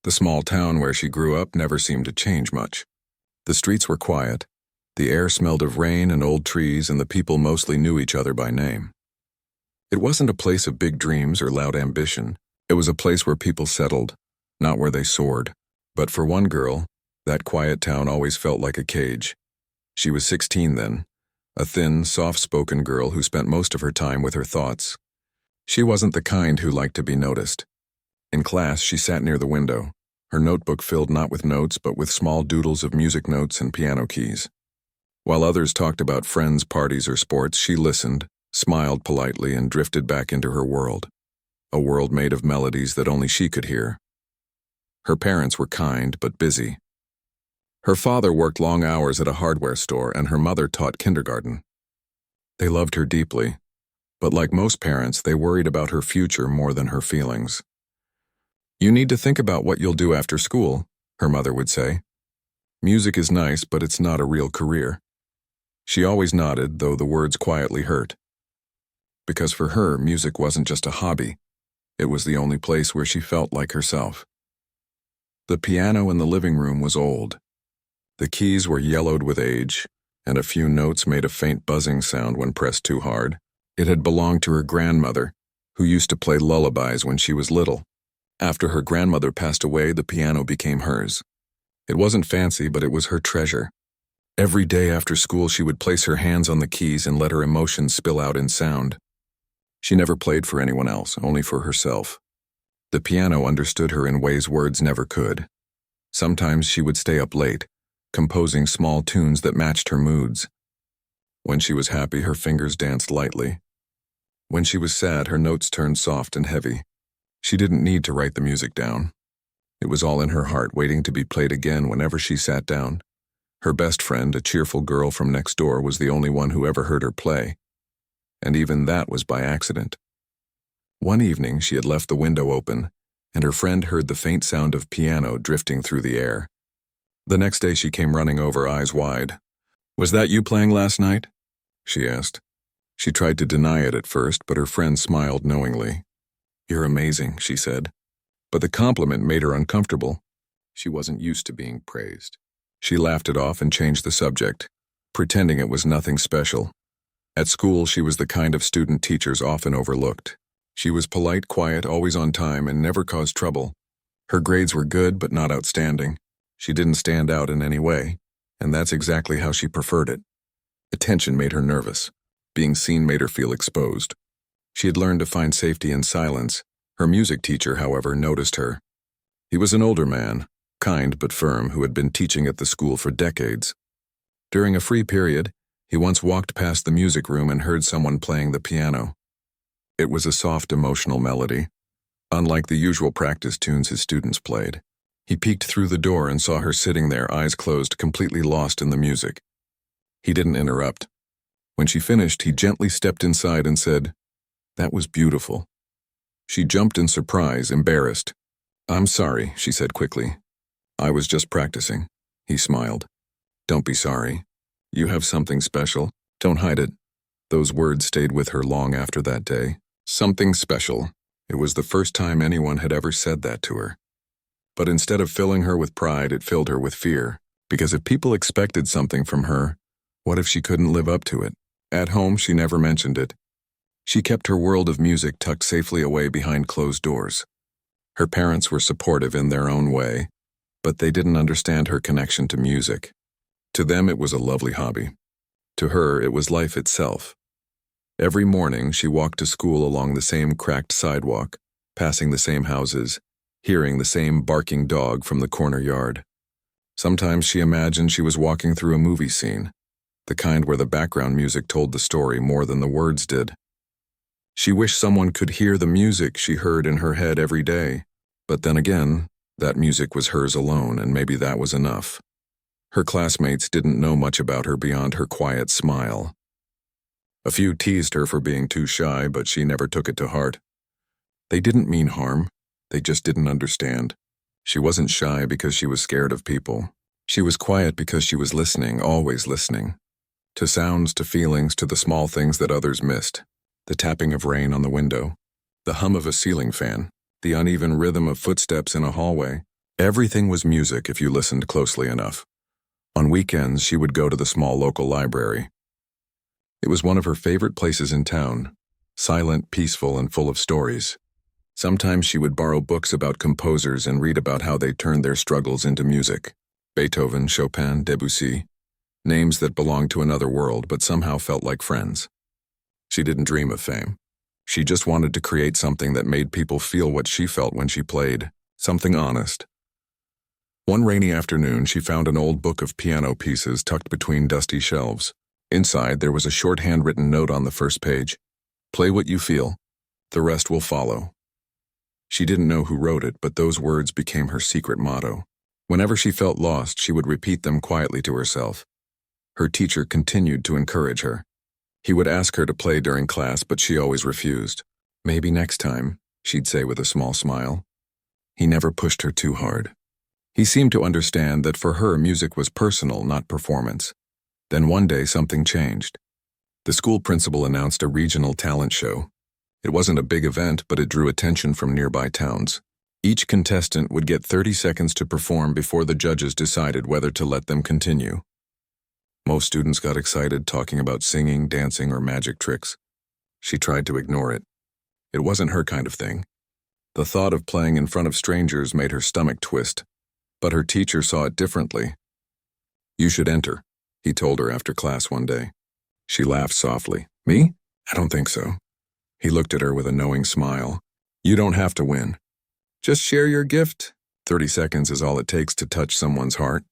The small town where she grew up never seemed to change much. The streets were quiet, the air smelled of rain and old trees, and the people mostly knew each other by name. It wasn't a place of big dreams or loud ambition. It was a place where people settled, not where they soared. But for one girl, that quiet town always felt like a cage. She was 16 then, a thin, soft-spoken girl who spent most of her time with her thoughts. She wasn't the kind who liked to be noticed. In class, she sat near the window, her notebook filled not with notes but with small doodles of music notes and piano keys. While others talked about friends, parties, or sports, she listened, smiled politely, and drifted back into her world, a world made of melodies that only she could hear. Her parents were kind but busy. Her father worked long hours at a hardware store, and her mother taught kindergarten. They loved her deeply, but like most parents, they worried about her future more than her feelings. "You need to think about what you'll do after school," her mother would say. "Music is nice, but it's not a real career." She always nodded, though the words quietly hurt. Because for her, music wasn't just a hobby. It was the only place where she felt like herself. The piano in the living room was old. The keys were yellowed with age, and a few notes made a faint buzzing sound when pressed too hard. It had belonged to her grandmother, who used to play lullabies when she was little. After her grandmother passed away, the piano became hers. It wasn't fancy, but it was her treasure. Every day after school, she would place her hands on the keys and let her emotions spill out in sound. She never played for anyone else, only for herself. The piano understood her in ways words never could. Sometimes she would stay up late, composing small tunes that matched her moods. When she was happy, her fingers danced lightly. When she was sad, her notes turned soft and heavy. She didn't need to write the music down. It was all in her heart, waiting to be played again whenever she sat down. Her best friend, a cheerful girl from next door, was the only one who ever heard her play. And even that was by accident. One evening, she had left the window open, and her friend heard the faint sound of piano drifting through the air. The next day she came running over, eyes wide. "Was that you playing last night?" she asked. She tried to deny it at first, but her friend smiled knowingly. "You're amazing," she said. But the compliment made her uncomfortable. She wasn't used to being praised. She laughed it off and changed the subject, pretending it was nothing special. At school, she was the kind of student teachers often overlooked. She was polite, quiet, always on time, and never caused trouble. Her grades were good, but not outstanding. She didn't stand out in any way, and that's exactly how she preferred it. Attention made her nervous. Being seen made her feel exposed. She had learned to find safety in silence. Her music teacher, however, noticed her. He was an older man, kind but firm, who had been teaching at the school for decades. During a free period, he once walked past the music room and heard someone playing the piano. It was a soft, emotional melody, unlike the usual practice tunes his students played. He peeked through the door and saw her sitting there, eyes closed, completely lost in the music. He didn't interrupt. When she finished, he gently stepped inside and said, "That was beautiful." She jumped in surprise, embarrassed. "I'm sorry," she said quickly. "I was just practicing." He smiled. "Don't be sorry. You have something special. Don't hide it." Those words stayed with her long after that day. Something special. It was the first time anyone had ever said that to her. But instead of filling her with pride, it filled her with fear. Because if people expected something from her, what if she couldn't live up to it? At home, she never mentioned it. She kept her world of music tucked safely away behind closed doors. Her parents were supportive in their own way, but they didn't understand her connection to music. To them, it was a lovely hobby. To her, it was life itself. Every morning, she walked to school along the same cracked sidewalk, passing the same houses, hearing the same barking dog from the corner yard. Sometimes she imagined she was walking through a movie scene, the kind where the background music told the story more than the words did. She wished someone could hear the music she heard in her head every day, but then again, that music was hers alone, and maybe that was enough. Her classmates didn't know much about her beyond her quiet smile. A few teased her for being too shy, but she never took it to heart. They didn't mean harm. They just didn't understand. She wasn't shy because she was scared of people. She was quiet because she was listening, always listening. To sounds, to feelings, to the small things that others missed. The tapping of rain on the window, the hum of a ceiling fan, the uneven rhythm of footsteps in a hallway, Everything was music if you listened closely enough. On weekends, she would go to the small local library. It was one of her favorite places in town, silent, peaceful, and full of stories. Sometimes she would borrow books about composers and read about how they turned their struggles into music. Beethoven, Chopin, Debussy, names that belonged to another world but somehow felt like friends. She didn't dream of fame. She just wanted to create something that made people feel what she felt when she played, something honest. One rainy afternoon, she found an old book of piano pieces tucked between dusty shelves. Inside, there was a short handwritten note on the first page. "Play what you feel. The rest will follow." She didn't know who wrote it, but those words became her secret motto. Whenever she felt lost, she would repeat them quietly to herself. Her teacher continued to encourage her. He would ask her to play during class, but she always refused. "Maybe next time," she'd say with a small smile. He never pushed her too hard. He seemed to understand that for her, music was personal, not performance. Then one day, something changed. The school principal announced a regional talent show. It wasn't a big event, but it drew attention from nearby towns. Each contestant would get 30 seconds to perform before the judges decided whether to let them continue. Most students got excited, talking about singing, dancing, or magic tricks. She tried to ignore it. It wasn't her kind of thing. The thought of playing in front of strangers made her stomach twist. But her teacher saw it differently. "You should enter," he told her after class one day. She laughed softly. "Me? I don't think so." He looked at her with a knowing smile. "You don't have to win. Just share your gift. 30 seconds is all it takes to touch someone's heart."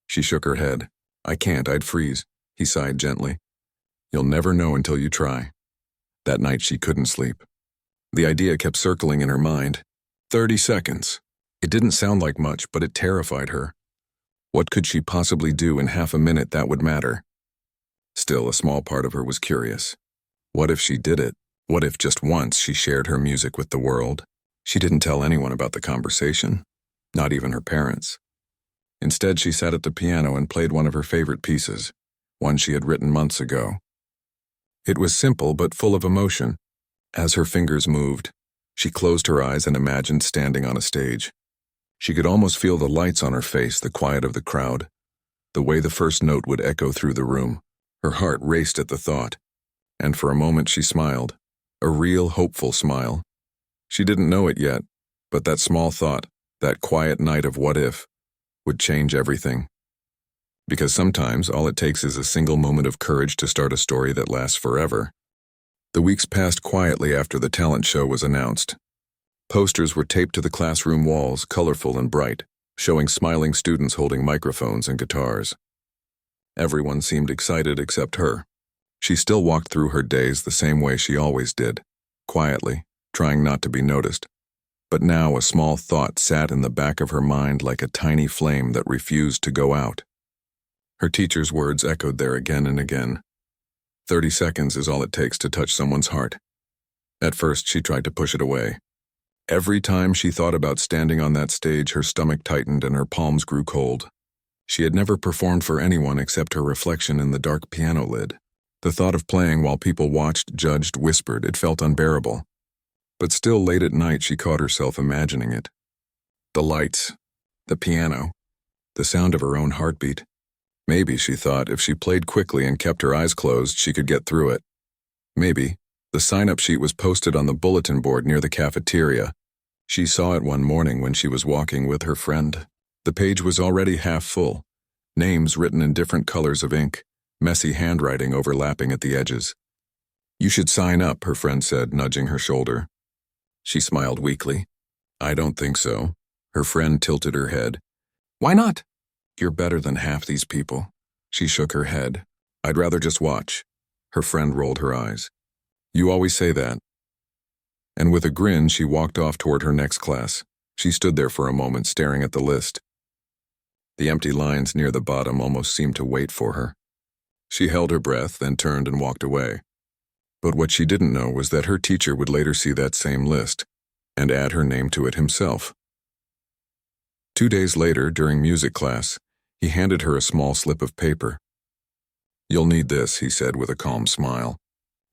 She shook her head. "I can't, I'd freeze." He sighed gently. "You'll never know until you try." That night she couldn't sleep. The idea kept circling in her mind. 30 seconds. It didn't sound like much, but it terrified her. What could she possibly do in half a minute that would matter? Still, a small part of her was curious. What if she did it? What if just once she shared her music with the world? She didn't tell anyone about the conversation, not even her parents. Instead, she sat at the piano and played one of her favorite pieces, one she had written months ago. It was simple but full of emotion. As her fingers moved, she closed her eyes and imagined standing on a stage. She could almost feel the lights on her face, the quiet of the crowd, the way the first note would echo through the room. Her heart raced at the thought, and for a moment she smiled, a real, hopeful smile. She didn't know it yet, but that small thought, that quiet night of what if, would change everything. Because sometimes all it takes is a single moment of courage to start a story that lasts forever. The weeks passed quietly after the talent show was announced. Posters were taped to the classroom walls, colorful and bright, showing smiling students holding microphones and guitars. Everyone seemed excited except her. She still walked through her days the same way she always did, quietly, trying not to be noticed. But now a small thought sat in the back of her mind like a tiny flame that refused to go out. Her teacher's words echoed there again and again. 30 seconds is all it takes to touch someone's heart. At first, she tried to push it away. Every time she thought about standing on that stage, her stomach tightened and her palms grew cold. She had never performed for anyone except her reflection in the dark piano lid. The thought of playing while people watched, judged, whispered, it felt unbearable. But still, late at night, she caught herself imagining it. The lights, the piano, the sound of her own heartbeat. Maybe, she thought, if she played quickly and kept her eyes closed, she could get through it. Maybe. The sign-up sheet was posted on the bulletin board near the cafeteria. She saw it one morning when she was walking with her friend. The page was already half full, names written in different colors of ink, messy handwriting overlapping at the edges. "You should sign up," her friend said, nudging her shoulder. She smiled weakly. "I don't think so." Her friend tilted her head. "Why not?" "You're better than half these people." She shook her head. "I'd rather just watch." Her friend rolled her eyes. "You always say that." And with a grin, she walked off toward her next class. She stood there for a moment, staring at the list. The empty lines near the bottom almost seemed to wait for her. She held her breath, then turned and walked away. But what she didn't know was that her teacher would later see that same list and add her name to it himself. 2 days later, during music class, he handed her a small slip of paper. "You'll need this," he said with a calm smile.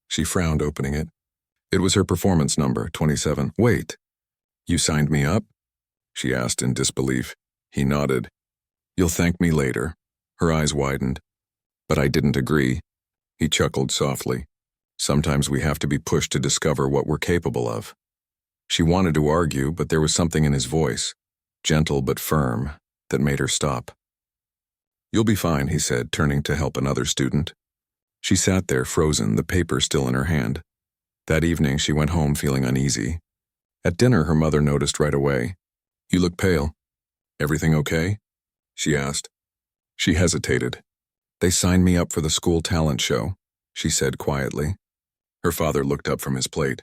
She frowned, opening it. It was her performance number, 27. "Wait, you signed me up?" she asked in disbelief. He nodded. You'll thank me later. Her eyes widened. But I didn't agree. He chuckled softly. Sometimes we have to be pushed to discover what we're capable of. She wanted to argue, but there was something in his voice, gentle but firm, that made her stop. You'll be fine, he said, turning to help another student. She sat there frozen, the paper still in her hand. That evening she went home feeling uneasy. At dinner her mother noticed right away. You look pale. Everything okay? She asked. She hesitated. They signed me up for the school talent show, she said quietly. Her father looked up from his plate.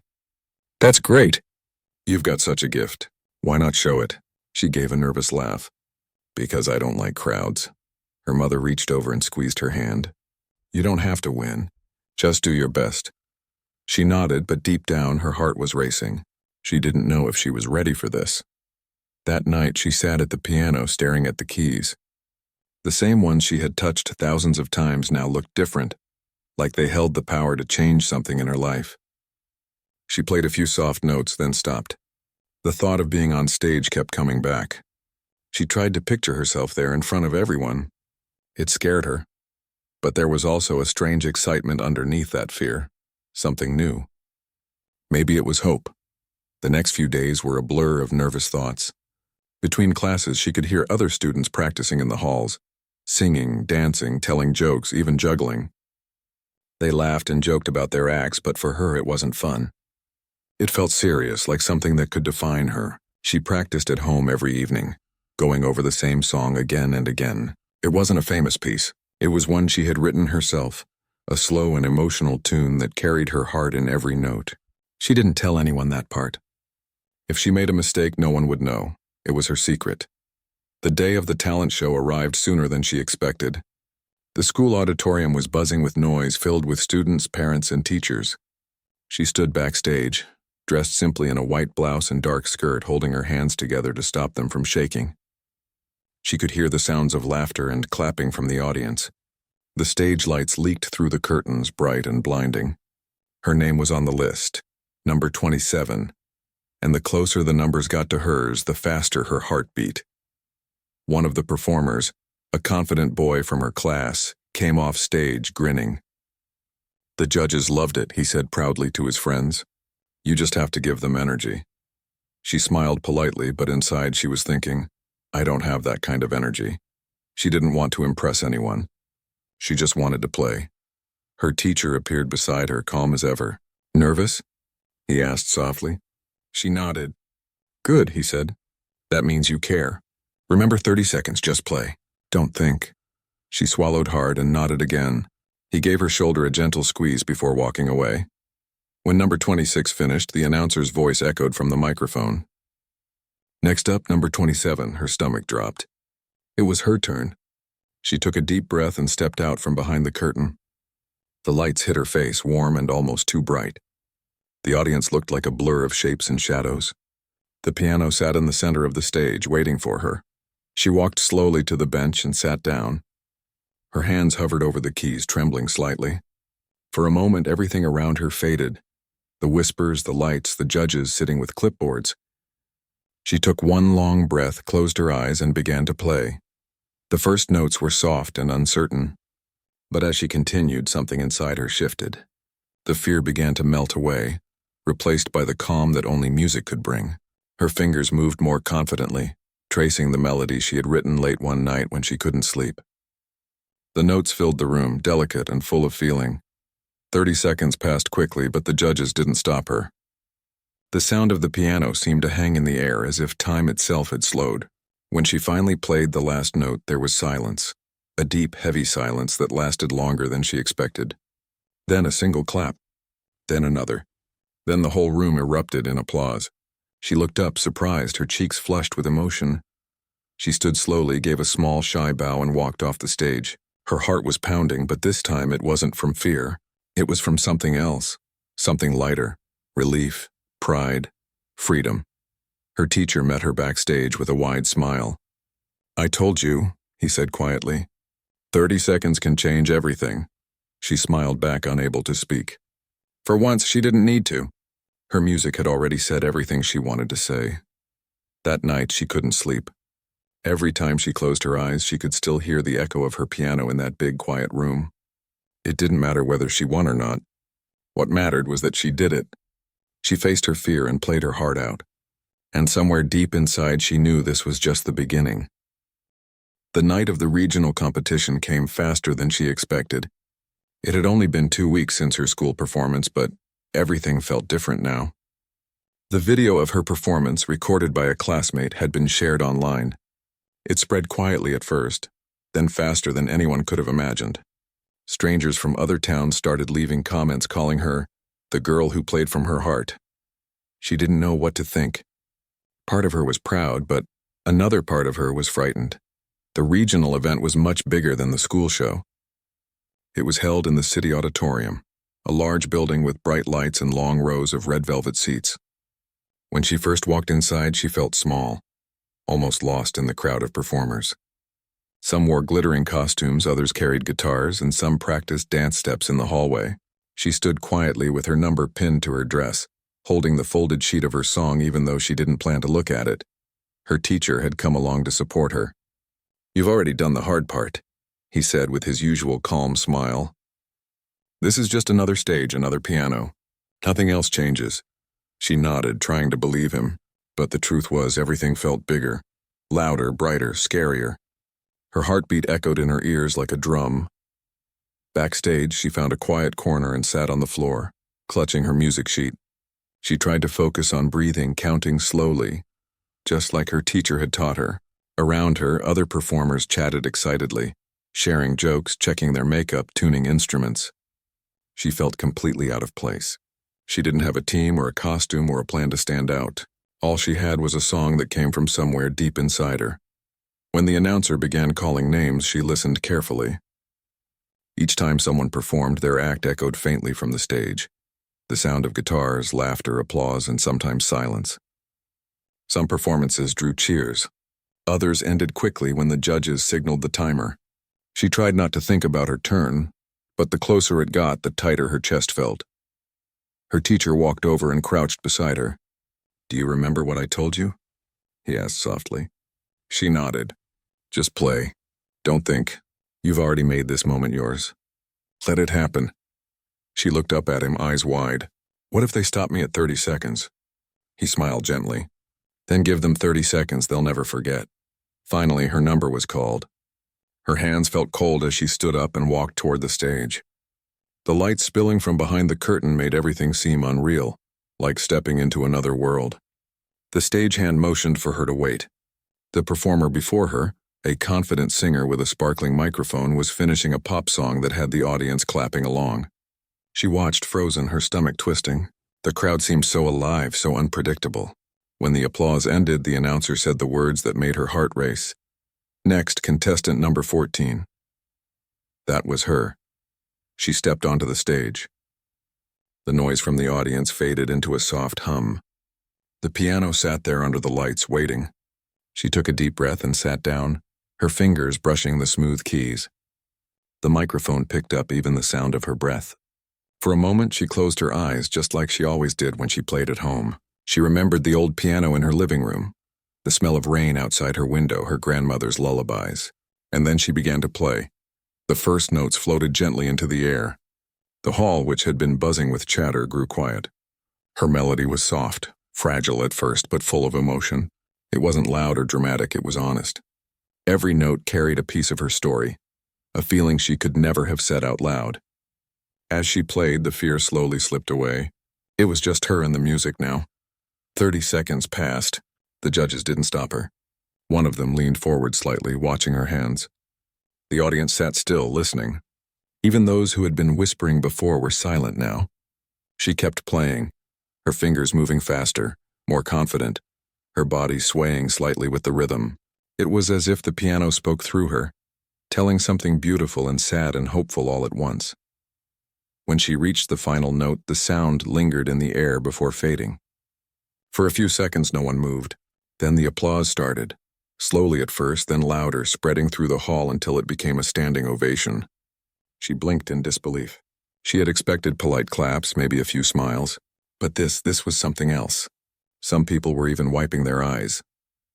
That's great. You've got such a gift. Why not show it? She gave a nervous laugh. Because I don't like crowds. Her mother reached over and squeezed her hand. You don't have to win. Just do your best. She nodded, but deep down her heart was racing. She didn't know if she was ready for this. That night she sat at the piano staring at the keys. The same ones she had touched thousands of times now looked different, like they held the power to change something in her life. She played a few soft notes, then stopped. The thought of being on stage kept coming back. She tried to picture herself there in front of everyone. It scared her. But there was also a strange excitement underneath that fear, something new. Maybe it was hope. The next few days were a blur of nervous thoughts. Between classes, she could hear other students practicing in the halls, singing, dancing, telling jokes, even juggling. They laughed and joked about their acts, but for her it wasn't fun. It felt serious, like something that could define her. She practiced at home every evening, going over the same song again and again. It wasn't a famous piece. It was one she had written herself, a slow and emotional tune that carried her heart in every note. She didn't tell anyone that part. If she made a mistake, no one would know. It was her secret. The day of the talent show arrived sooner than she expected. The school auditorium was buzzing with noise, filled with students, parents, and teachers. She stood backstage, dressed simply in a white blouse and dark skirt, holding her hands together to stop them from shaking. She could hear the sounds of laughter and clapping from the audience. The stage lights leaked through the curtains, bright and blinding. Her name was on the list, number 27, and the closer the numbers got to hers, the faster her heart beat. One of the performers, a confident boy from her class, came off stage grinning. The judges loved it, he said proudly to his friends. You just have to give them energy. She smiled politely, but inside she was thinking, I don't have that kind of energy. She didn't want to impress anyone. She just wanted to play. Her teacher appeared beside her, calm as ever. Nervous? He asked softly. She nodded. Good, he said. That means you care. Remember 30 seconds, just play. Don't think. She swallowed hard and nodded again. He gave her shoulder a gentle squeeze before walking away. When number 26 finished, the announcer's voice echoed from the microphone. Next up, number 27, her stomach dropped. It was her turn. She took a deep breath and stepped out from behind the curtain. The lights hit her face, warm and almost too bright. The audience looked like a blur of shapes and shadows. The piano sat in the center of the stage, waiting for her. She walked slowly to the bench and sat down. Her hands hovered over the keys, trembling slightly. For a moment, everything around her faded. The whispers, the lights, the judges sitting with clipboards. She took one long breath, closed her eyes, and began to play. The first notes were soft and uncertain, but as she continued, something inside her shifted. The fear began to melt away, replaced by the calm that only music could bring. Her fingers moved more confidently, tracing the melody she had written late one night when she couldn't sleep. The notes filled the room, delicate and full of feeling. 30 seconds passed quickly, but the judges didn't stop her. The sound of the piano seemed to hang in the air as if time itself had slowed. When she finally played the last note, there was silence, a deep, heavy silence that lasted longer than she expected. Then a single clap, then another. Then the whole room erupted in applause. She looked up, surprised, her cheeks flushed with emotion. She stood slowly, gave a small, shy bow, and walked off the stage. Her heart was pounding, but this time it wasn't from fear. It was from something else, something lighter, relief, pride, freedom. Her teacher met her backstage with a wide smile. I told you, he said quietly. 30 seconds can change everything. She smiled back, unable to speak. For once, she didn't need to. Her music had already said everything she wanted to say. That night, she couldn't sleep. Every time she closed her eyes, she could still hear the echo of her piano in that big, quiet room. It didn't matter whether she won or not. What mattered was that she did it. She faced her fear and played her heart out. And somewhere deep inside, she knew this was just the beginning. The night of the regional competition came faster than she expected. It had only been 2 weeks since her school performance, but everything felt different now. The video of her performance, recorded by a classmate, had been shared online. It spread quietly at first, then faster than anyone could have imagined. Strangers from other towns started leaving comments calling her the girl who played from her heart. She didn't know what to think. Part of her was proud, but another part of her was frightened. The regional event was much bigger than the school show. It was held in the city auditorium, a large building with bright lights and long rows of red velvet seats. When she first walked inside, she felt small, almost lost in the crowd of performers. Some wore glittering costumes, others carried guitars, and some practiced dance steps in the hallway. She stood quietly with her number pinned to her dress, holding the folded sheet of her song even though she didn't plan to look at it. Her teacher had come along to support her. "You've already done the hard part," he said with his usual calm smile. "This is just another stage, another piano. Nothing else changes." She nodded, trying to believe him, but the truth was everything felt bigger, louder, brighter, scarier. Her heartbeat echoed in her ears like a drum. Backstage, she found a quiet corner and sat on the floor, clutching her music sheet. She tried to focus on breathing, counting slowly, just like her teacher had taught her. Around her, other performers chatted excitedly, sharing jokes, checking their makeup, tuning instruments. She felt completely out of place. She didn't have a team or a costume or a plan to stand out. All she had was a song that came from somewhere deep inside her. When the announcer began calling names, she listened carefully. Each time someone performed, their act echoed faintly from the stage. The sound of guitars, laughter, applause, and sometimes silence. Some performances drew cheers. Others ended quickly when the judges signaled the timer. She tried not to think about her turn, but the closer it got, the tighter her chest felt. Her teacher walked over and crouched beside her. "Do you remember what I told you?" he asked softly. She nodded. "Just play. Don't think. You've already made this moment yours. Let it happen." She looked up at him, eyes wide. "What if they stop me at 30 seconds? He smiled gently. "Then give them 30 seconds they'll never forget." Finally, her number was called. Her hands felt cold as she stood up and walked toward the stage. The light spilling from behind the curtain made everything seem unreal, like stepping into another world. The stagehand motioned for her to wait. The performer before her, a confident singer with a sparkling microphone, was finishing a pop song that had the audience clapping along. She watched frozen, her stomach twisting. The crowd seemed so alive, so unpredictable. When the applause ended, the announcer said the words that made her heart race. "Next, contestant number 14. That was her. She stepped onto the stage. The noise from the audience faded into a soft hum. The piano sat there under the lights, waiting. She took a deep breath and sat down, her fingers brushing the smooth keys. The microphone picked up even the sound of her breath. For a moment, she closed her eyes, just like she always did when she played at home. She remembered the old piano in her living room, the smell of rain outside her window, her grandmother's lullabies. And then she began to play. The first notes floated gently into the air. The hall, which had been buzzing with chatter, grew quiet. Her melody was soft, fragile at first, but full of emotion. It wasn't loud or dramatic, it was honest. Every note carried a piece of her story, a feeling she could never have said out loud. As she played, the fear slowly slipped away. It was just her and the music now. 30 seconds passed. The judges didn't stop her. One of them leaned forward slightly, watching her hands. The audience sat still, listening. Even those who had been whispering before were silent now. She kept playing, her fingers moving faster, more confident, her body swaying slightly with the rhythm. It was as if the piano spoke through her, telling something beautiful and sad and hopeful all at once. When she reached the final note, the sound lingered in the air before fading. For a few seconds, no one moved. Then the applause started. Slowly at first, then louder, spreading through the hall until it became a standing ovation. She blinked in disbelief. She had expected polite claps, maybe a few smiles. But this was something else. Some people were even wiping their eyes.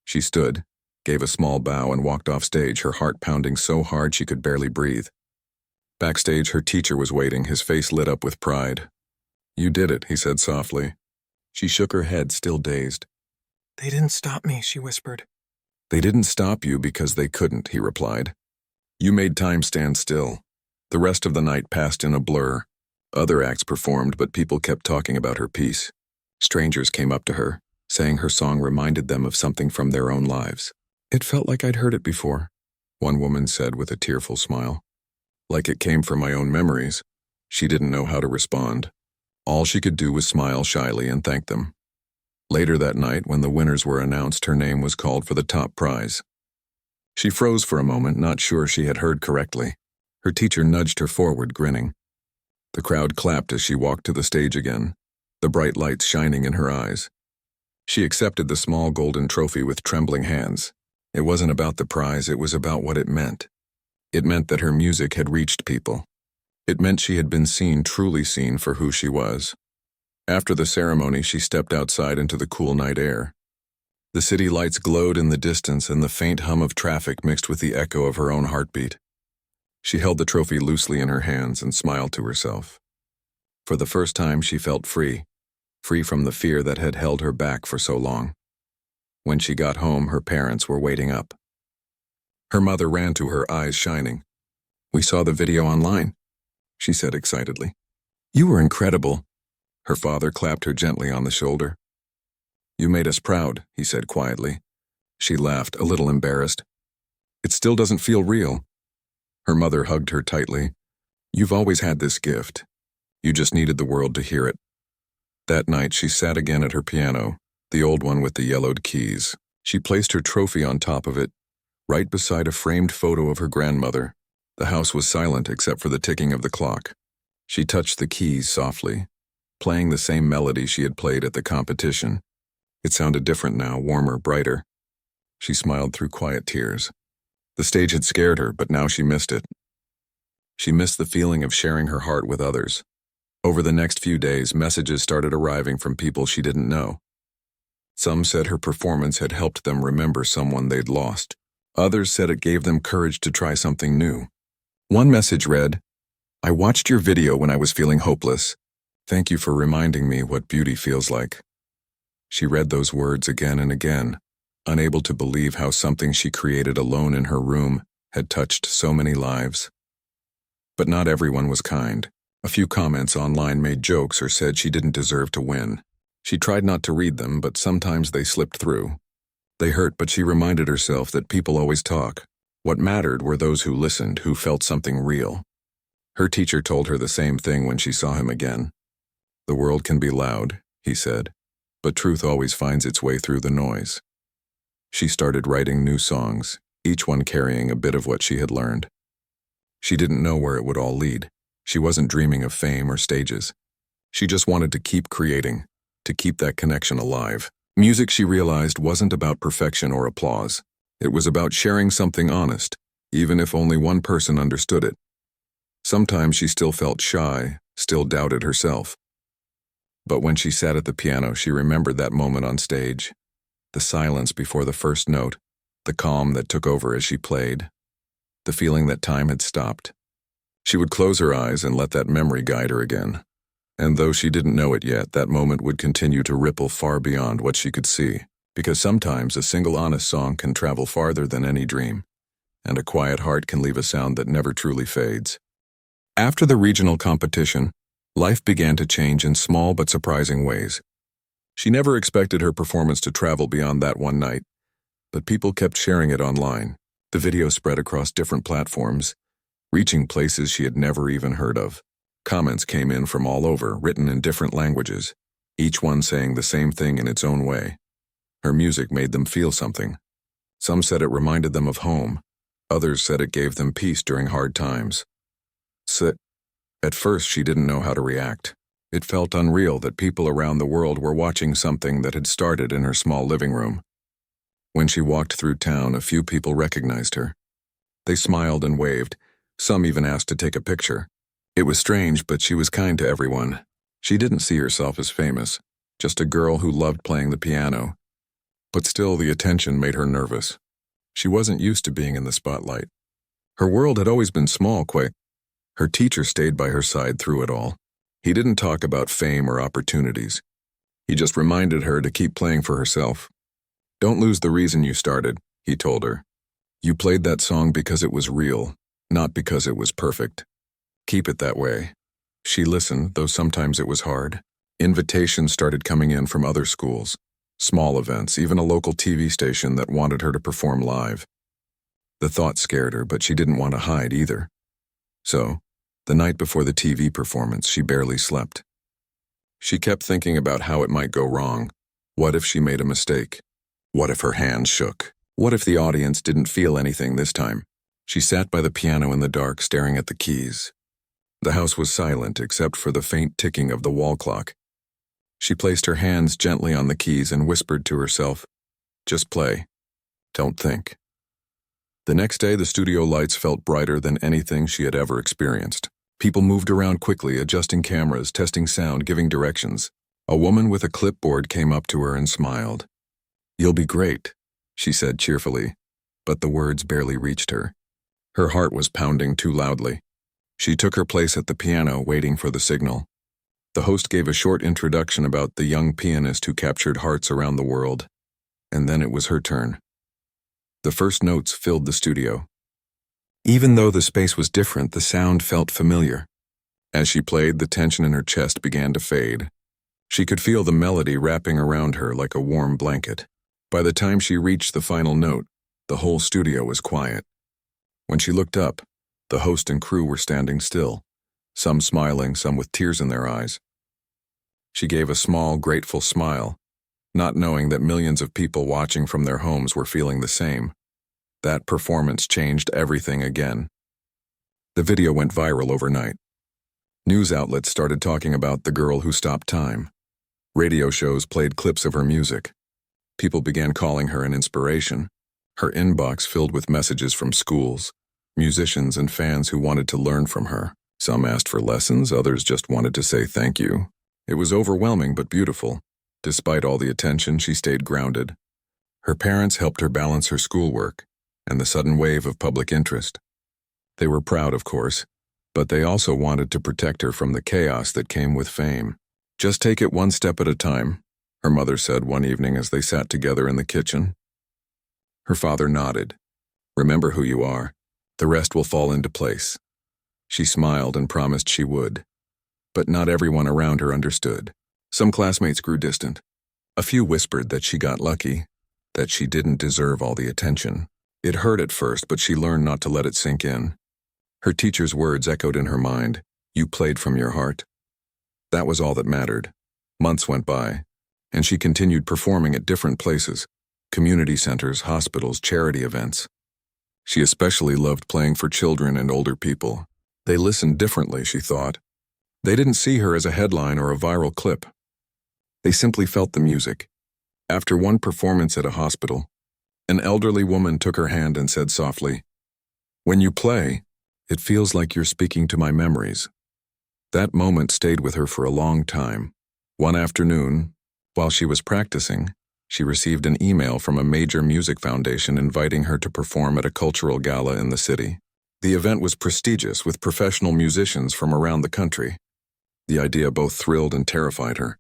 She stood, gave a small bow, and walked off stage, her heart pounding so hard she could barely breathe. Backstage, her teacher was waiting, his face lit up with pride. "You did it," he said softly. She shook her head, still dazed. "They didn't stop me," she whispered. "They didn't stop you because they couldn't," he replied. "You made time stand still." The rest of the night passed in a blur. Other acts performed, but people kept talking about her piece. Strangers came up to her, saying her song reminded them of something from their own lives. "It felt like I'd heard it before," one woman said with a tearful smile. "Like it came from my own memories." She didn't know how to respond. All she could do was smile shyly and thank them. Later that night, when the winners were announced, her name was called for the top prize. She froze for a moment, not sure she had heard correctly. Her teacher nudged her forward, grinning. The crowd clapped as she walked to the stage again, the bright lights shining in her eyes. She accepted the small golden trophy with trembling hands. It wasn't about the prize, it was about what it meant. It meant that her music had reached people. It meant she had been seen, truly seen, for who she was. After the ceremony, she stepped outside into the cool night air. The city lights glowed in the distance, and the faint hum of traffic mixed with the echo of her own heartbeat. She held the trophy loosely in her hands and smiled to herself. For the first time, she felt free from the fear that had held her back for so long. When she got home, her parents were waiting up. Her mother ran to her, eyes shining. "We saw the video online," she said excitedly. "You were incredible." Her father clapped her gently on the shoulder. "You made us proud," he said quietly. She laughed, a little embarrassed. "It still doesn't feel real." Her mother hugged her tightly. "You've always had this gift. You just needed the world to hear it." That night, she sat again at her piano, the old one with the yellowed keys. She placed her trophy on top of it, right beside a framed photo of her grandmother. The house was silent except for the ticking of the clock. She touched the keys softly, playing the same melody she had played at the competition. It sounded different now, warmer, brighter. She smiled through quiet tears. The stage had scared her, but now she missed it. She missed the feeling of sharing her heart with others. Over the next few days, messages started arriving from people she didn't know. Some said her performance had helped them remember someone they'd lost. Others said it gave them courage to try something new. One message read, "I watched your video when I was feeling hopeless. Thank you for reminding me what beauty feels like." She read those words again and again, unable to believe how something she created alone in her room had touched so many lives. But not everyone was kind. A few comments online made jokes or said she didn't deserve to win. She tried not to read them, but sometimes they slipped through. They hurt, but she reminded herself that people always talk. What mattered were those who listened, who felt something real. Her teacher told her the same thing when she saw him again. "The world can be loud," he said, "but truth always finds its way through the noise." She started writing new songs, each one carrying a bit of what she had learned. She didn't know where it would all lead. She wasn't dreaming of fame or stages. She just wanted to keep creating, to keep that connection alive. Music, she realized, wasn't about perfection or applause. It was about sharing something honest, even if only one person understood it. Sometimes she still felt shy, still doubted herself. But when she sat at the piano, she remembered that moment on stage. The silence before the first note, the calm that took over as she played, the feeling that time had stopped. She would close her eyes and let that memory guide her again. And though she didn't know it yet, that moment would continue to ripple far beyond what she could see, because sometimes a single honest song can travel farther than any dream, and a quiet heart can leave a sound that never truly fades. After the regional competition, life began to change in small but surprising ways. She never expected her performance to travel beyond that one night, but people kept sharing it online. The video spread across different platforms, reaching places she had never even heard of. Comments came in from all over, written in different languages, each one saying the same thing in its own way. Her music made them feel something. Some said it reminded them of home. Others said it gave them peace during hard times. At first, she didn't know how to react. It felt unreal that people around the world were watching something that had started in her small living room. When she walked through town, a few people recognized her. They smiled and waved. Some even asked to take a picture. It was strange, but she was kind to everyone. She didn't see herself as famous, just a girl who loved playing the piano. But still, the attention made her nervous. She wasn't used to being in the spotlight. Her world had always been small, quick. Her teacher stayed by her side through it all. He didn't talk about fame or opportunities. He just reminded her to keep playing for herself. "Don't lose the reason you started," he told her. "You played that song because it was real, not because it was perfect. Keep it that way." She listened, though sometimes it was hard. Invitations started coming in from other schools, small events, even a local TV station that wanted her to perform live. The thought scared her, but she didn't want to hide either. So, the night before the TV performance, she barely slept. She kept thinking about how it might go wrong. What if she made a mistake? What if her hands shook? What if the audience didn't feel anything this time? She sat by the piano in the dark, staring at the keys. The house was silent except for the faint ticking of the wall clock. She placed her hands gently on the keys and whispered to herself, "Just play. Don't think." The next day, the studio lights felt brighter than anything she had ever experienced. People moved around quickly, adjusting cameras, testing sound, giving directions. A woman with a clipboard came up to her and smiled. "You'll be great," she said cheerfully, but the words barely reached her. Her heart was pounding too loudly. She took her place at the piano, waiting for the signal. The host gave a short introduction about the young pianist who captured hearts around the world, and then it was her turn. The first notes filled the studio. Even though the space was different, the sound felt familiar. As she played, the tension in her chest began to fade. She could feel the melody wrapping around her like a warm blanket. By the time she reached the final note, the whole studio was quiet. When she looked up, the host and crew were standing still, some smiling, some with tears in their eyes. She gave a small, grateful smile, not knowing that millions of people watching from their homes were feeling the same. That performance changed everything again. The video went viral overnight. News outlets started talking about the girl who stopped time. Radio shows played clips of her music. People began calling her an inspiration. Her inbox filled with messages from schools, musicians, and fans who wanted to learn from her. Some asked for lessons, others just wanted to say thank you. It was overwhelming but beautiful. Despite all the attention, she stayed grounded. Her parents helped her balance her schoolwork and the sudden wave of public interest. They were proud, of course, but they also wanted to protect her from the chaos that came with fame. "Just take it one step at a time," her mother said one evening as they sat together in the kitchen. Her father nodded. "Remember who you are. The rest will fall into place." She smiled and promised she would. But not everyone around her understood. Some classmates grew distant. A few whispered that she got lucky, that she didn't deserve all the attention. It hurt at first, but she learned not to let it sink in. Her teacher's words echoed in her mind, "You played from your heart." That was all that mattered. Months went by, and she continued performing at different places, community centers, hospitals, charity events. She especially loved playing for children and older people. They listened differently, she thought. They didn't see her as a headline or a viral clip. They simply felt the music. After one performance at a hospital, an elderly woman took her hand and said softly, "When you play, it feels like you're speaking to my memories." That moment stayed with her for a long time. One afternoon, while she was practicing, she received an email from a major music foundation inviting her to perform at a cultural gala in the city. The event was prestigious, with professional musicians from around the country. The idea both thrilled and terrified her.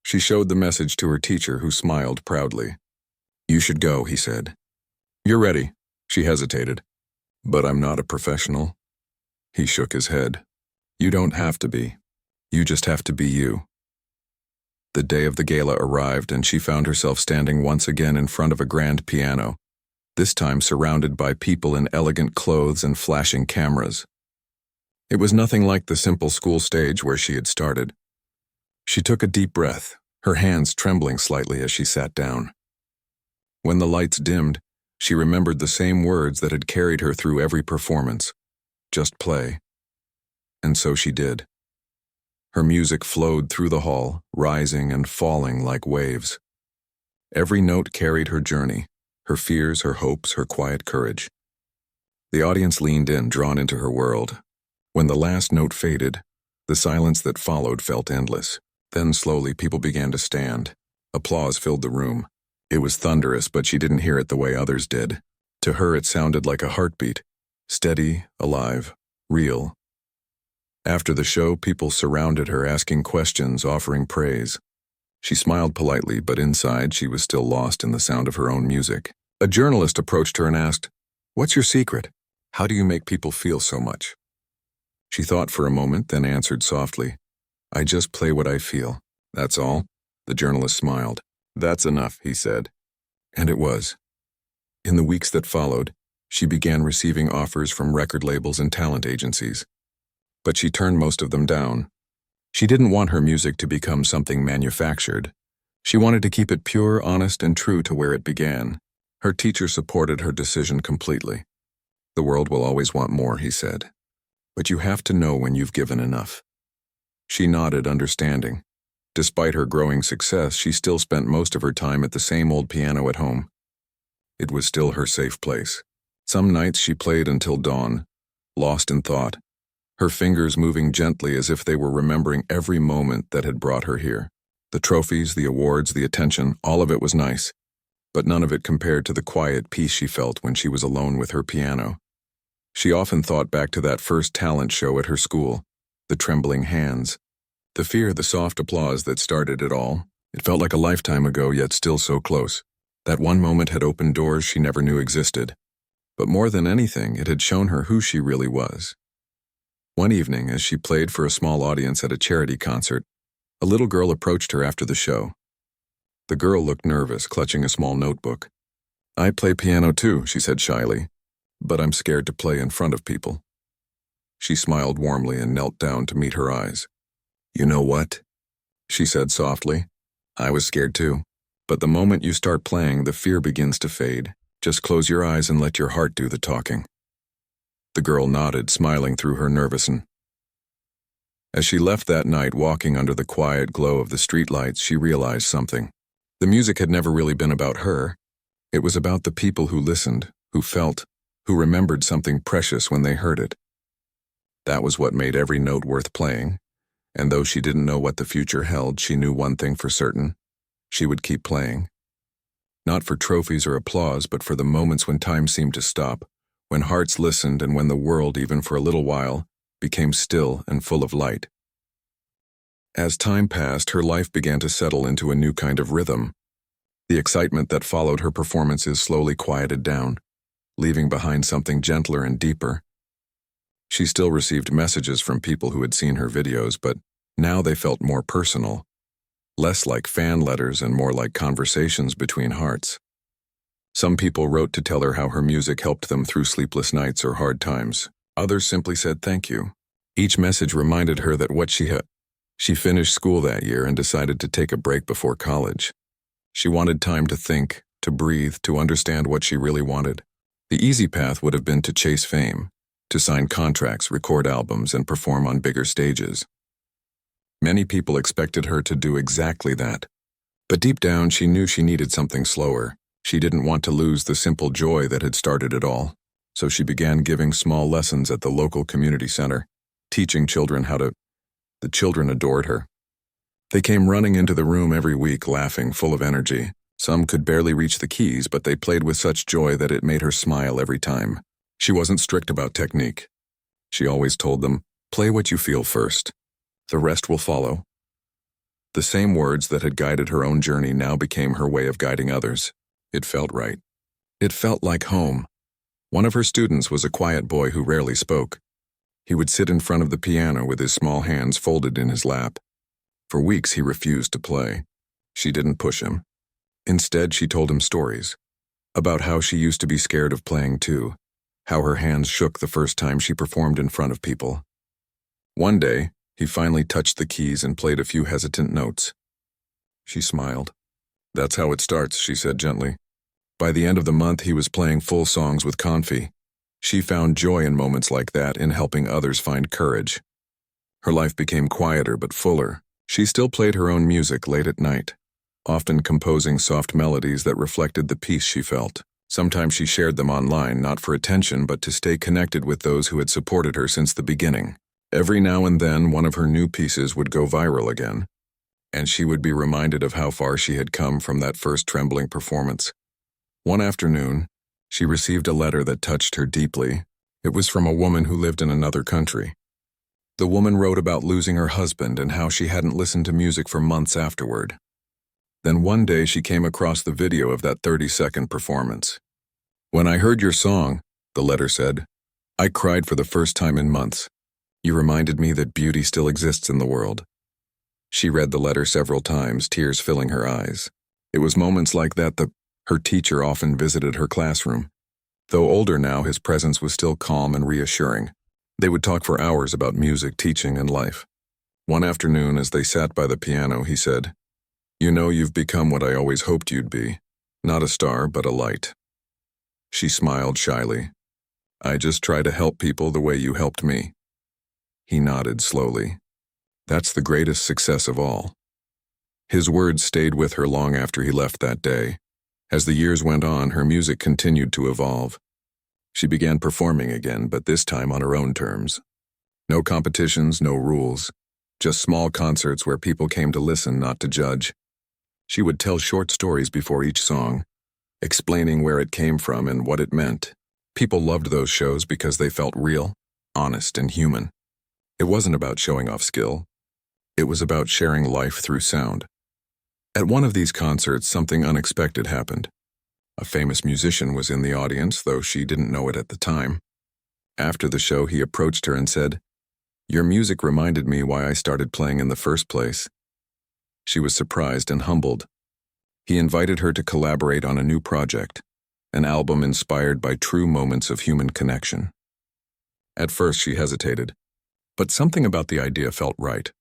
She showed the message to her teacher, who smiled proudly. "You should go," he said. "You're ready." She hesitated. "But I'm not a professional." He shook his head. "You don't have to be. You just have to be you." The day of the gala arrived, and she found herself standing once again in front of a grand piano, this time surrounded by people in elegant clothes and flashing cameras. It was nothing like the simple school stage where she had started. She took a deep breath, her hands trembling slightly as she sat down. When the lights dimmed, she remembered the same words that had carried her through every performance. Just play. And so she did. Her music flowed through the hall, rising and falling like waves. Every note carried her journey, her fears, her hopes, her quiet courage. The audience leaned in, drawn into her world. When the last note faded, the silence that followed felt endless. Then slowly people began to stand. Applause filled the room. It was thunderous, but she didn't hear it the way others did. To her, it sounded like a heartbeat, steady, alive, real. After the show, people surrounded her, asking questions, offering praise. She smiled politely, but inside she was still lost in the sound of her own music. A journalist approached her and asked, "What's your secret? How do you make people feel so much?" She thought for a moment, then answered softly, "I just play what I feel. That's all." The journalist smiled. "That's enough," he said. And it was. In the weeks that followed, she began receiving offers from record labels and talent agencies. But she turned most of them down. She didn't want her music to become something manufactured. She wanted to keep it pure, honest, and true to where it began. Her teacher supported her decision completely. "The world will always want more," he said. "But you have to know when you've given enough." She nodded, understanding. Despite her growing success, she still spent most of her time at the same old piano at home. It was still her safe place. Some nights she played until dawn, lost in thought, her fingers moving gently as if they were remembering every moment that had brought her here. The trophies, the awards, the attention, all of it was nice, but none of it compared to the quiet peace she felt when she was alone with her piano. She often thought back to that first talent show at her school, the trembling hands, the fear, the soft applause that started it all. It felt like a lifetime ago, yet still so close. That one moment had opened doors she never knew existed. But more than anything, it had shown her who she really was. One evening, as she played for a small audience at a charity concert, a little girl approached her after the show. The girl looked nervous, clutching a small notebook. "I play piano too," she said shyly, "but I'm scared to play in front of people." She smiled warmly and knelt down to meet her eyes. "You know what?" she said softly. "I was scared too. But the moment you start playing, the fear begins to fade. Just close your eyes and let your heart do the talking." The girl nodded, smiling through her nervousness. As she left that night, walking under the quiet glow of the streetlights, she realized something. The music had never really been about her. It was about the people who listened, who felt, who remembered something precious when they heard it. That was what made every note worth playing, and though she didn't know what the future held, she knew one thing for certain: she would keep playing. Not for trophies or applause, but for the moments when time seemed to stop, when hearts listened, and when the world, even for a little while, became still and full of light. As time passed, her life began to settle into a new kind of rhythm. The excitement that followed her performances slowly quieted down, leaving behind something gentler and deeper. She still received messages from people who had seen her videos, but now they felt more personal, less like fan letters and more like conversations between hearts. Some people wrote to tell her how her music helped them through sleepless nights or hard times. Others simply said thank you. Each message reminded her that she finished school that year and decided to take a break before college. She wanted time to think, to breathe, to understand what she really wanted. The easy path would have been to chase fame, to sign contracts, record albums, and perform on bigger stages. Many people expected her to do exactly that. But deep down, she knew she needed something slower. She didn't want to lose the simple joy that had started it all. So she began giving small lessons at the local community center, teaching children how to. The children adored her. They came running into the room every week, laughing, full of energy. Some could barely reach the keys, but they played with such joy that it made her smile every time. She wasn't strict about technique. She always told them, "Play what you feel first. The rest will follow." The same words that had guided her own journey now became her way of guiding others. It felt right. It felt like home. One of her students was a quiet boy who rarely spoke. He would sit in front of the piano with his small hands folded in his lap. For weeks he refused to play. She didn't push him. Instead, she told him stories about how she used to be scared of playing too, how her hands shook the first time she performed in front of people. One day, he finally touched the keys and played a few hesitant notes. She smiled. "That's how it starts," she said gently. By the end of the month, he was playing full songs with Confi. She found joy in moments like that, in helping others find courage. Her life became quieter but fuller. She still played her own music late at night, often composing soft melodies that reflected the peace she felt. Sometimes she shared them online, not for attention, but to stay connected with those who had supported her since the beginning. Every now and then, one of her new pieces would go viral again. and she would be reminded of how far she had come from that first trembling performance. One afternoon, she received a letter that touched her deeply. It was from a woman who lived in another country. The woman wrote about losing her husband and how she hadn't listened to music for months afterward. Then one day she came across the video of that 30-second performance. "When I heard your song," the letter said, "I cried for the first time in months. You reminded me that beauty still exists in the world." She read the letter several times, tears filling her eyes. It was moments like that her teacher often visited her classroom. Though older now, his presence was still calm and reassuring. They would talk for hours about music, teaching, and life. One afternoon, as they sat by the piano, he said, "You know, you've become what I always hoped you'd be. Not a star, but a light." She smiled shyly. "I just try to help people the way you helped me." He nodded slowly. "That's the greatest success of all." His words stayed with her long after he left that day. As the years went on, her music continued to evolve. She began performing again, but this time on her own terms. No competitions, no rules. Just small concerts where people came to listen, not to judge. She would tell short stories before each song, explaining where it came from and what it meant. People loved those shows because they felt real, honest, and human. It wasn't about showing off skill. It was about sharing life through sound. At one of these concerts, something unexpected happened. A famous musician was in the audience, though she didn't know it at the time. After the show, he approached her and said, "Your music reminded me why I started playing in the first place." She was surprised and humbled. He invited her to collaborate on a new project, an album inspired by true moments of human connection. At first, she hesitated, but something about the idea felt right.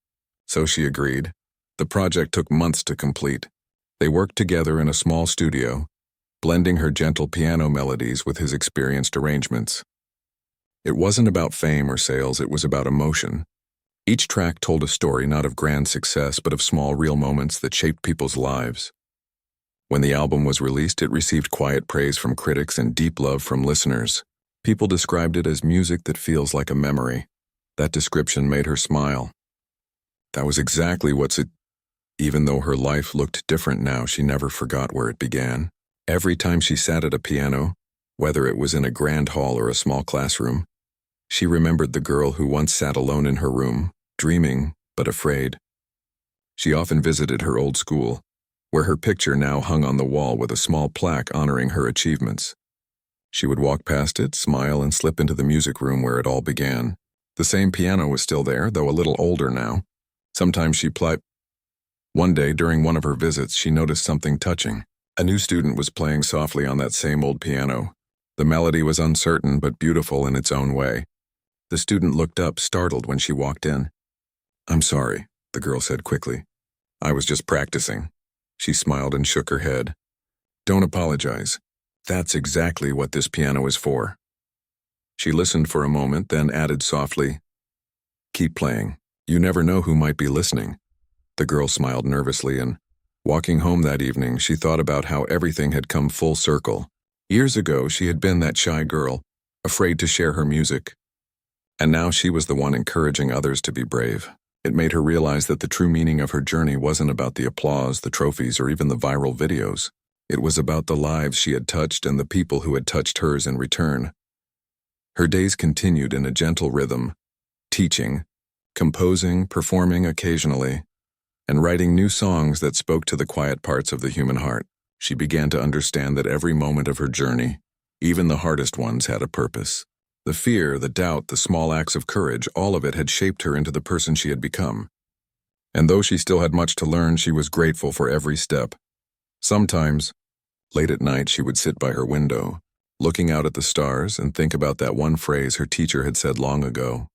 So she agreed. The project took months to complete. They worked together in a small studio, blending her gentle piano melodies with his experienced arrangements. It wasn't about fame or sales, it was about emotion. Each track told a story not of grand success, but of small, real moments that shaped people's lives. When the album was released, it received quiet praise from critics and deep love from listeners. People described it as music that feels like a memory. That description made her smile. That was exactly even though her life looked different now, she never forgot where it began. Every time she sat at a piano, whether it was in a grand hall or a small classroom, she remembered the girl who once sat alone in her room, dreaming but afraid. She often visited her old school, where her picture now hung on the wall with a small plaque honoring her achievements. She would walk past it, smile, and slip into the music room where it all began. The same piano was still there, though a little older now. Sometimes she played. One day, during one of her visits, she noticed something touching. A new student was playing softly on that same old piano. The melody was uncertain but beautiful in its own way. The student looked up, startled when she walked in. "I'm sorry," the girl said quickly. "I was just practicing." She smiled and shook her head. "Don't apologize. That's exactly what this piano is for." She listened for a moment, then added softly, "Keep playing. You never know who might be listening." The girl smiled nervously, and walking home that evening, she thought about how everything had come full circle. Years ago, she had been that shy girl, afraid to share her music. And now she was the one encouraging others to be brave. It made her realize that the true meaning of her journey wasn't about the applause, the trophies, or even the viral videos. It was about the lives she had touched and the people who had touched hers in return. Her days continued in a gentle rhythm, teaching, composing, performing occasionally, and writing new songs that spoke to the quiet parts of the human heart. She began to understand that every moment of her journey, even the hardest ones, had a purpose. The fear, the doubt, the small acts of courage, all of it had shaped her into the person she had become. And though she still had much to learn, she was grateful for every step. Sometimes, late at night, she would sit by her window, looking out at the stars, and think about that one phrase her teacher had said long ago.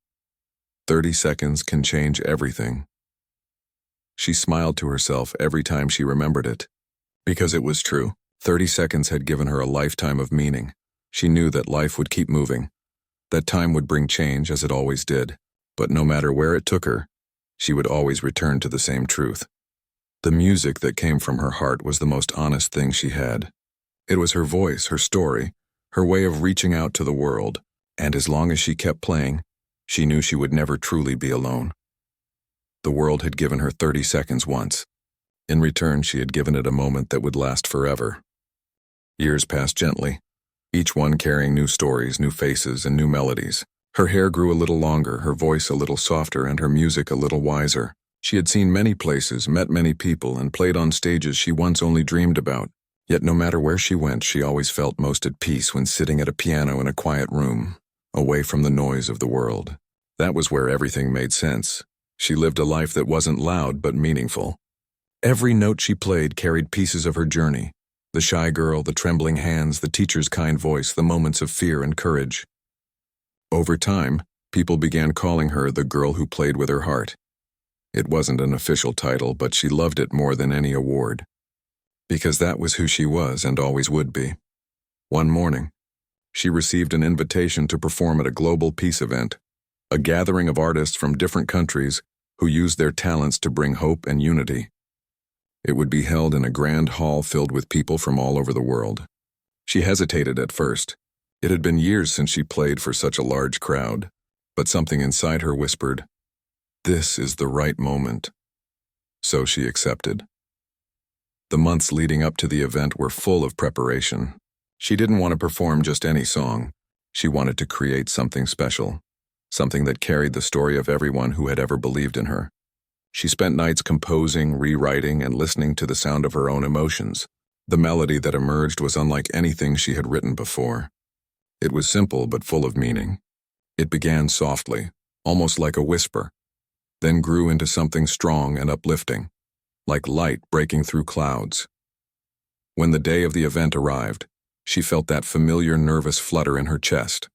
30 seconds can change everything. She smiled to herself every time she remembered it. Because it was true. 30 seconds had given her a lifetime of meaning. She knew that life would keep moving, that time would bring change as it always did. But no matter where it took her, she would always return to the same truth. The music that came from her heart was the most honest thing she had. It was her voice, her story, her way of reaching out to the world. And as long as she kept playing, she knew she would never truly be alone. The world had given her 30 seconds once, In return, she had given it a moment that would last forever. Years passed gently, each one carrying new stories, new faces, and new melodies. Her hair grew a little longer, her voice a little softer, and her music a little wiser. She had seen many places, met many people, and played on stages she once only dreamed about. Yet no matter where she went, she always felt most at peace when sitting at a piano in a quiet room, away from the noise of the world. That was where everything made sense. She lived a life that wasn't loud but meaningful. Every note she played carried pieces of her journey. The shy girl, the trembling hands, the teacher's kind voice, the moments of fear and courage. Over time, people began calling her the girl who played with her heart. It wasn't an official title, but she loved it more than any award. Because that was who she was and always would be. One morning, she received an invitation to perform at a global peace event, a gathering of artists from different countries who used their talents to bring hope and unity. It would be held in a grand hall filled with people from all over the world. She hesitated at first. It had been years since she played for such a large crowd, but something inside her whispered, "This is the right moment." So she accepted. The months leading up to the event were full of preparation. She didn't want to perform just any song. She wanted to create something special, something that carried the story of everyone who had ever believed in her. She spent nights composing, rewriting, and listening to the sound of her own emotions. The melody that emerged was unlike anything she had written before. It was simple but full of meaning. It began softly, almost like a whisper, then grew into something strong and uplifting, like light breaking through clouds. When the day of the event arrived, she felt that familiar nervous flutter in her chest.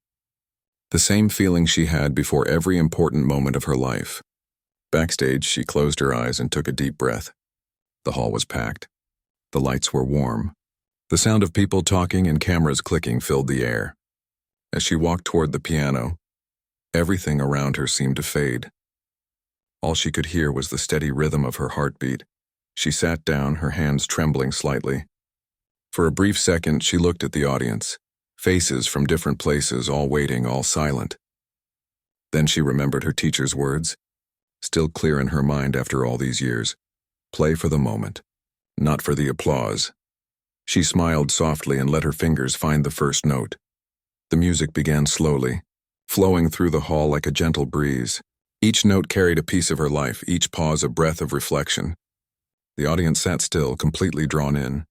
The same feeling she had before every important moment of her life. Backstage, she closed her eyes and took a deep breath. The hall was packed. The lights were warm. The sound of people talking and cameras clicking filled the air. As she walked toward the piano, everything around her seemed to fade. All she could hear was the steady rhythm of her heartbeat. She sat down, her hands trembling slightly. For a brief second, she looked at the audience, faces from different places, all waiting, all silent. Then she remembered her teacher's words, still clear in her mind after all these years. Play for the moment, not for the applause. She smiled softly and let her fingers find the first note. The music began slowly, flowing through the hall like a gentle breeze. Each note carried a piece of her life, each pause a breath of reflection. The audience sat still, completely drawn in.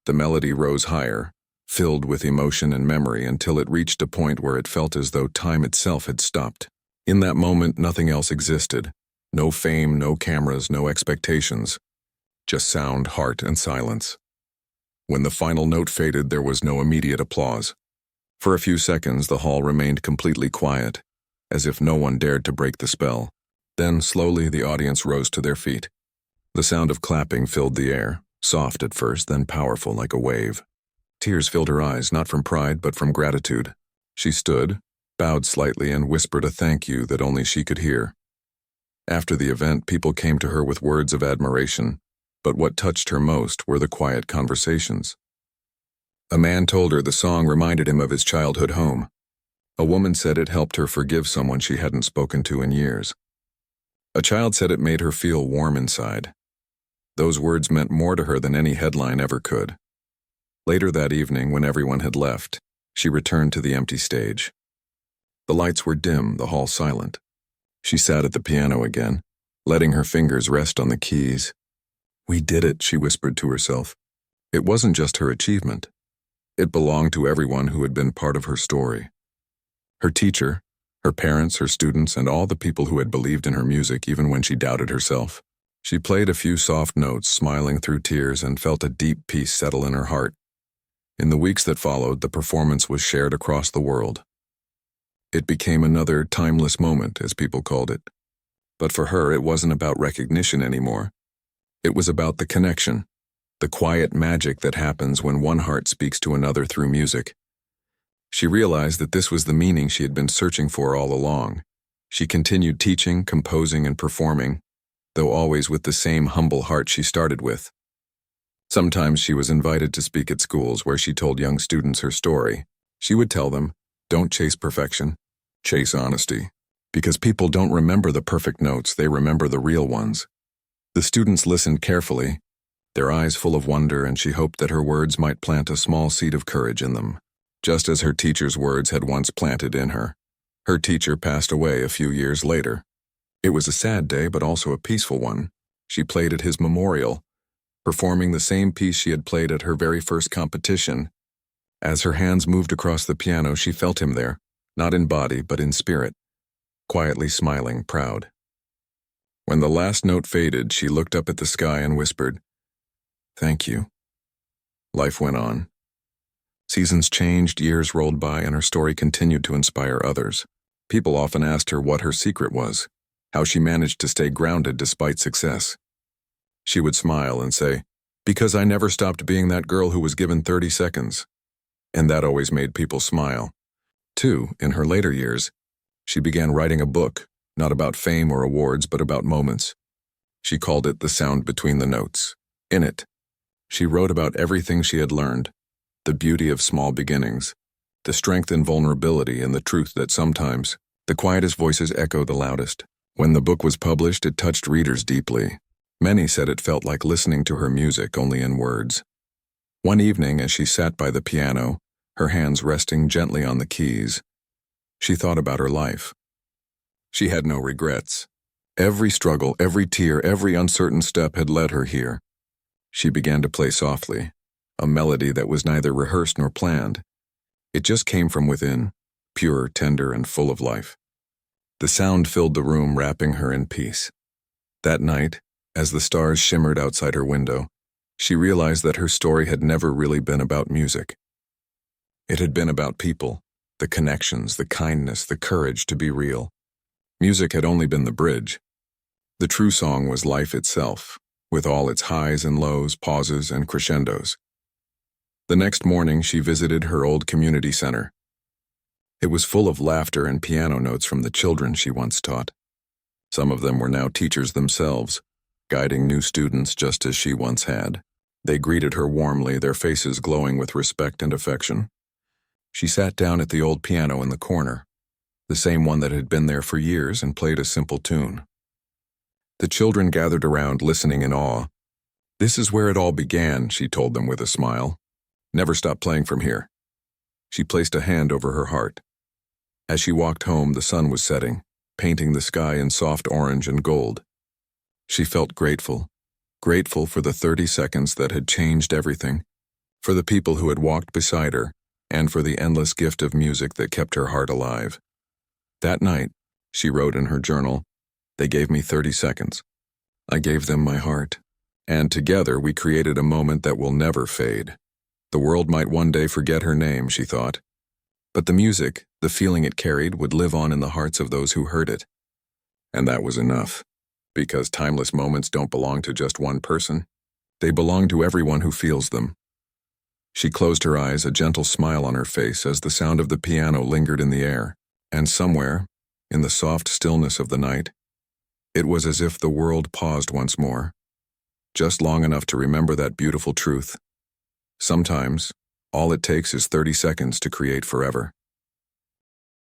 The melody rose higher, filled with emotion and memory until it reached a point where it felt as though time itself had stopped. In that moment, nothing else existed. No fame, no cameras, no expectations. Just sound, heart, and silence. When the final note faded, there was no immediate applause. For a few seconds, the hall remained completely quiet, as if no one dared to break the spell. Then, slowly, the audience rose to their feet. The sound of clapping filled the air, soft at first, then powerful like a wave. Tears filled her eyes, not from pride, but from gratitude. She stood, bowed slightly, and whispered a thank you that only she could hear. After the event, people came to her with words of admiration, but what touched her most were the quiet conversations. A man told her the song reminded him of his childhood home. A woman said it helped her forgive someone she hadn't spoken to in years. A child said it made her feel warm inside. Those words meant more to her than any headline ever could. Later that evening, when everyone had left, she returned to the empty stage. The lights were dim, the hall silent. She sat at the piano again, letting her fingers rest on the keys. "We did it," she whispered to herself. It wasn't just her achievement. It belonged to everyone who had been part of her story. Her teacher, her parents, her students, and all the people who had believed in her music even when she doubted herself. She played a few soft notes, smiling through tears, and felt a deep peace settle in her heart. In the weeks that followed, the performance was shared across the world. It became another timeless moment, as people called it. But for her, it wasn't about recognition anymore. It was about the connection, the quiet magic that happens when one heart speaks to another through music. She realized that this was the meaning she had been searching for all along. She continued teaching, composing, and performing, though always with the same humble heart she started with. Sometimes she was invited to speak at schools where she told young students her story. She would tell them, "Don't chase perfection, chase honesty." Because people don't remember the perfect notes, they remember the real ones. The students listened carefully, their eyes full of wonder, and she hoped that her words might plant a small seed of courage in them, just as her teacher's words had once planted in her. Her teacher passed away a few years later. It was a sad day, but also a peaceful one. She played at his memorial, performing the same piece she had played at her very first competition. As her hands moved across the piano, she felt him there, not in body, but in spirit, quietly smiling, proud. When the last note faded, she looked up at the sky and whispered, "Thank you." Life went on. Seasons changed, years rolled by, and her story continued to inspire others. People often asked her what her secret was, how she managed to stay grounded despite success. She would smile and say, "Because I never stopped being that girl who was given 30 seconds. And that always made people smile. Too, in her later years, she began writing a book, not about fame or awards, but about moments. She called it The Sound Between the Notes. In it, she wrote about everything she had learned, the beauty of small beginnings, the strength in vulnerability, and the truth that sometimes the quietest voices echo the loudest. When the book was published, it touched readers deeply. Many said it felt like listening to her music, only in words. One evening, as she sat by the piano, her hands resting gently on the keys, she thought about her life. She had no regrets. Every struggle, every tear, every uncertain step had led her here. She began to play softly, a melody that was neither rehearsed nor planned. It just came from within, pure, tender, and full of life. The sound filled the room, wrapping her in peace. That night, as the stars shimmered outside her window, she realized that her story had never really been about music. It had been about people, the connections, the kindness, the courage to be real. Music had only been the bridge. The true song was life itself, with all its highs and lows, pauses and crescendos. The next morning, she visited her old community center. It was full of laughter and piano notes from the children she once taught. Some of them were now teachers themselves, guiding new students just as she once had. They greeted her warmly, their faces glowing with respect and affection. She sat down at the old piano in the corner, the same one that had been there for years, and played a simple tune. The children gathered around, listening in awe. "This is where it all began," she told them with a smile. "Never stop playing from here." She placed a hand over her heart. As she walked home, the sun was setting, painting the sky in soft orange and gold. She felt grateful for the 30 seconds that had changed everything, for the people who had walked beside her, and for the endless gift of music that kept her heart alive. That night, she wrote in her journal, "They gave me 30 seconds. I gave them my heart. And together we created a moment that will never fade." The world might one day forget her name, she thought. But the music, the feeling it carried, would live on in the hearts of those who heard it. And that was enough. Because timeless moments don't belong to just one person. They belong to everyone who feels them. She closed her eyes, a gentle smile on her face as the sound of the piano lingered in the air. And somewhere, in the soft stillness of the night, it was as if the world paused once more, just long enough to remember that beautiful truth. Sometimes, all it takes is 30 seconds to create forever.